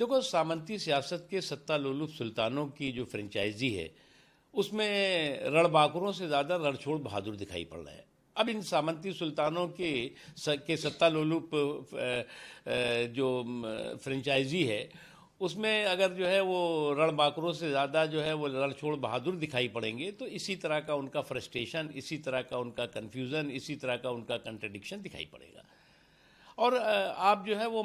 देखो, सामंती सियासत के सत्ता लोलुप सुल्तानों की जो फ्रेंचाइजी है, उसमें रणबांकुरों से ज़्यादा रणछोड़ बहादुर दिखाई पड़ रहे हैं। अब इन सामंती सुल्तानों के सत्ता लोलुप जो फ्रेंचाइजी है, उसमें अगर जो है वो रणबांकुरों से ज़्यादा जो है वो रणछोड़ बहादुर दिखाई पड़ेंगे, तो इसी तरह का उनका फ्रस्ट्रेशन, इसी तरह का उनका कन्फ्यूज़न, इसी तरह का उनका कंट्रडिक्शन दिखाई पड़ेगा। और आप जो है वो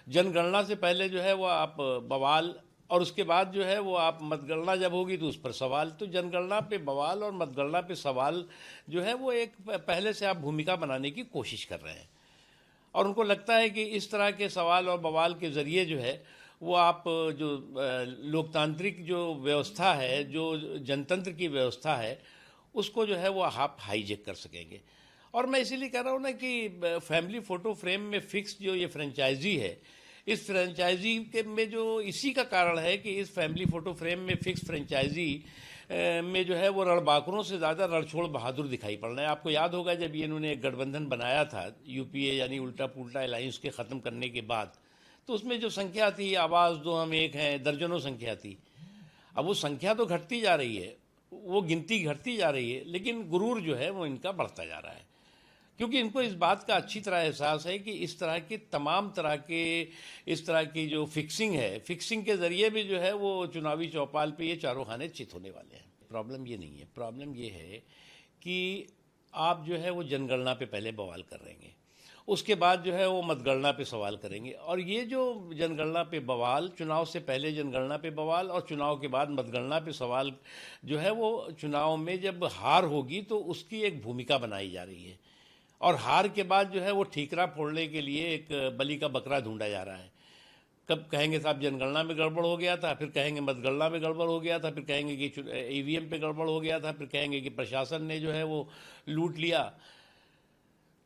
जनगणना से पहले जो है वो आप बवाल, और उसके बाद जो है वो आप मतगणना जब होगी तो उस पर सवाल। तो जनगणना पे बवाल और मतगणना पे सवाल जो है वो एक पहले से आप भूमिका बनाने की कोशिश कर रहे हैं, और उनको लगता है कि इस तरह के सवाल और बवाल के ज़रिए जो है वो आप जो लोकतांत्रिक जो व्यवस्था है, जो जनतंत्र की व्यवस्था है, उसको जो है वो आप हाईजेक कर सकेंगे। और मैं इसीलिए कह रहा हूँ ना कि फैमिली फ़ोटो फ्रेम में फिक्स जो ये फ्रेंचाइजी है, इस फ्रेंचाइजी के में जो इसी का कारण है कि इस फैमिली फ़ोटो फ्रेम में फिक्स फ्रेंचाइजी में जो है वो रणबांकुरों से ज़्यादा रणछोड़ बहादुर दिखाई पड़ रहे हैं। आपको याद होगा जब ये इन्होंने एक गठबंधन बनाया था यूपीए यानी उल्टा पुल्टा अलायंस के ख़त्म करने के बाद, तो उसमें जो संख्या थी, आवाज़ दो हम एक हैं, दर्जनों संख्या थी। अब वो संख्या तो घटती जा रही है, वो गिनती घटती जा रही है, लेकिन गुरूर जो है वो इनका बढ़ता जा रहा है, क्योंकि इनको इस बात का अच्छी तरह एहसास है कि इस तरह के तमाम तरह के इस तरह की जो फिक्सिंग है, फिक्सिंग के ज़रिए भी जो है वो चुनावी चौपाल पे ये चारों खाने चित होने वाले हैं। प्रॉब्लम ये नहीं है, प्रॉब्लम ये है कि आप जो है वो जनगणना पे पहले बवाल कर रहेंगे, उसके बाद जो है वो मतगणना पे सवाल करेंगे, और ये जो जनगणना पे बवाल, चुनाव से पहले जनगणना पे बवाल और चुनाव के बाद मतगणना पे सवाल जो है वो चुनाव में जब हार होगी तो उसकी एक भूमिका बनाई जा रही है, और हार के बाद जो है वो ठीकरा फोड़ने के लिए एक बलि का बकरा ढूंढा जा रहा है। कब कहेंगे साहब जनगणना में गड़बड़ हो गया था, फिर कहेंगे मतगणना में गड़बड़ हो गया था, फिर कहेंगे कि ईवीएम पे गड़बड़ हो गया था, फिर कहेंगे कि प्रशासन ने जो है वो लूट लिया।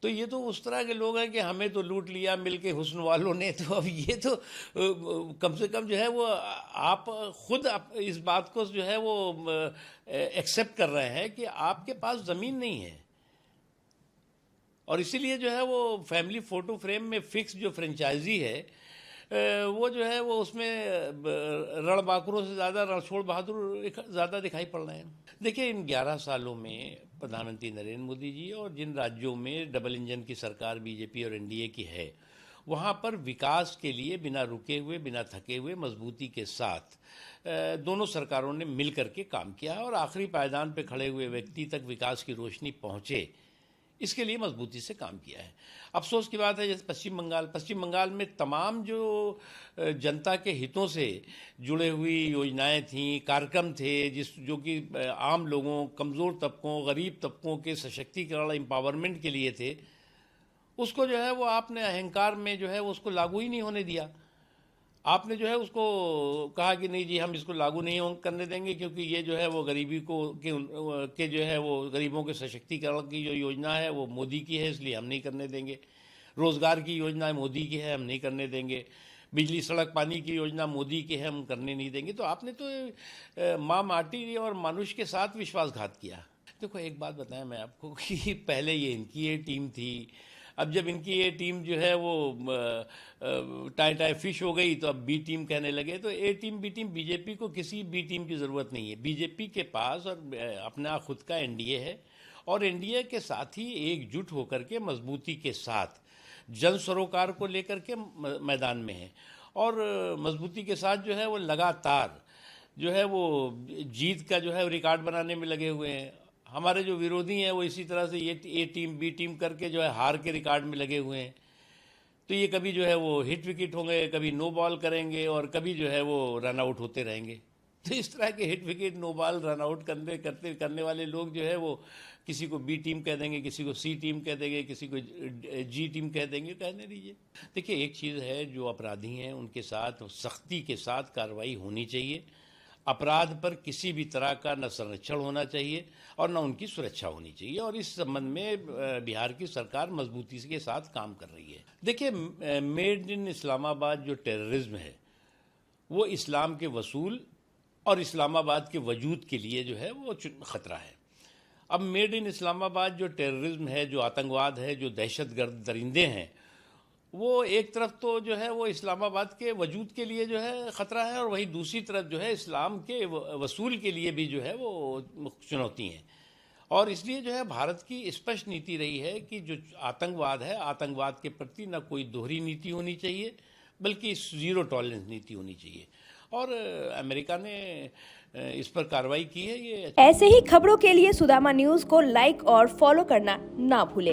तो ये तो उस तरह के लोग हैं कि हमें तो लूट लिया मिलके हुस्न वालों ने। तो अब ये तो कम से कम जो है वो आप खुद इस बात को जो है वो एक्सेप्ट कर रहे हैं कि आपके पास ज़मीन नहीं है, और इसीलिए जो है वो फैमिली फ़ोटो फ्रेम में फिक्स जो फ्रेंचाइजी है वो जो है वो उसमें रणबांकुरों से ज़्यादा रणछोड़ बहादुर ज़्यादा दिखाई पड़ रहे हैं। देखिए, इन 11 सालों में प्रधानमंत्री नरेंद्र मोदी जी और जिन राज्यों में डबल इंजन की सरकार बीजेपी और एनडीए की है, वहाँ पर विकास के लिए बिना रुके हुए, बिना थके हुए, मजबूती के साथ दोनों सरकारों ने मिल करके काम किया, और आखिरी पायदान पे खड़े हुए व्यक्ति तक विकास की रोशनी पहुँचे, इसके लिए मजबूती से काम किया है। अफसोस की बात है, जैसे पश्चिम बंगाल में तमाम जो जनता के हितों से जुड़े हुई योजनाएं थीं, कार्यक्रम थे, जो कि आम लोगों, कमज़ोर तबकों, गरीब तबकों के सशक्तिकरण, एम्पावरमेंट के लिए थे, उसको जो है वो आपने अहंकार में जो है वो उसको लागू ही नहीं होने दिया। आपने जो है उसको कहा कि नहीं जी, हम इसको लागू नहीं करने देंगे, क्योंकि ये जो है वो गरीबी को के जो है वो गरीबों के सशक्तिकरण की जो योजना है वो मोदी की है, इसलिए हम नहीं करने देंगे। रोज़गार की योजना मोदी की है, हम नहीं करने देंगे। बिजली, सड़क, पानी की योजना मोदी की है, हम करने नहीं देंगे। तो आपने तो माँ माटी और मानुष के साथ विश्वासघात किया। देखो, एक बात बताएं मैं आपको कि पहले ये इनकी ये टीम थी, अब जब इनकी ये टीम जो है वो टाई टाई फिश हो गई तो अब बी टीम कहने लगे। तो ए टीम बी टीम, बीजेपी को किसी बी टीम की ज़रूरत नहीं है। बीजेपी के पास और अपना खुद का एनडीए है, और एनडीए के साथ ही एकजुट होकर के मजबूती के साथ जन सरोकार को लेकर के मैदान में है, और मजबूती के साथ जो है वो लगातार जो है वो जीत का जो है रिकॉर्ड बनाने में लगे हुए हैं। हमारे जो विरोधी हैं वो इसी तरह से ये ए टीम बी टीम करके जो है हार के रिकॉर्ड में लगे हुए हैं। तो ये कभी जो है वो हिट विकेट होंगे, कभी नो बॉल करेंगे, और कभी जो है वो रन आउट होते रहेंगे। तो इस तरह के hit wicket, no ball, run out करने वाले लोग जो है वो किसी को बी टीम कह देंगे, किसी को सी टीम कह देंगे, किसी को जी टीम कह देंगे, कहने दीजिए। देखिए, एक चीज़ है, जो अपराधी हैं उनके साथ सख्ती के साथ कार्रवाई होनी चाहिए। अपराध पर किसी भी तरह का न संरक्षण होना चाहिए और न उनकी सुरक्षा होनी चाहिए, और इस संबंध में बिहार की सरकार मजबूती के साथ काम कर रही है। देखिए, मेड इन इस्लामाबाद जो टेररिज्म है वो इस्लाम के वसूल और इस्लामाबाद के वजूद के लिए जो है वो ख़तरा है। अब मेड इन इस्लामाबाद जो टेररिज्म है, जो आतंकवाद है, जो दहशतगर्द दरिंदे हैं, वो एक तरफ तो जो है वो इस्लामाबाद के वजूद के लिए जो है ख़तरा है, और वहीं दूसरी तरफ जो है इस्लाम के वसूल के लिए भी जो है वो चुनौती हैं। और इसलिए जो है भारत की स्पष्ट नीति रही है कि जो आतंकवाद है, आतंकवाद के प्रति न कोई दोहरी नीति होनी चाहिए, बल्कि ज़ीरो टॉलरेंस नीति होनी चाहिए। और अमेरिका ने इस पर कार्रवाई की है। ये ऐसे ही खबरों के लिए सुदामा न्यूज़ को लाइक और फॉलो करना ना भूलें।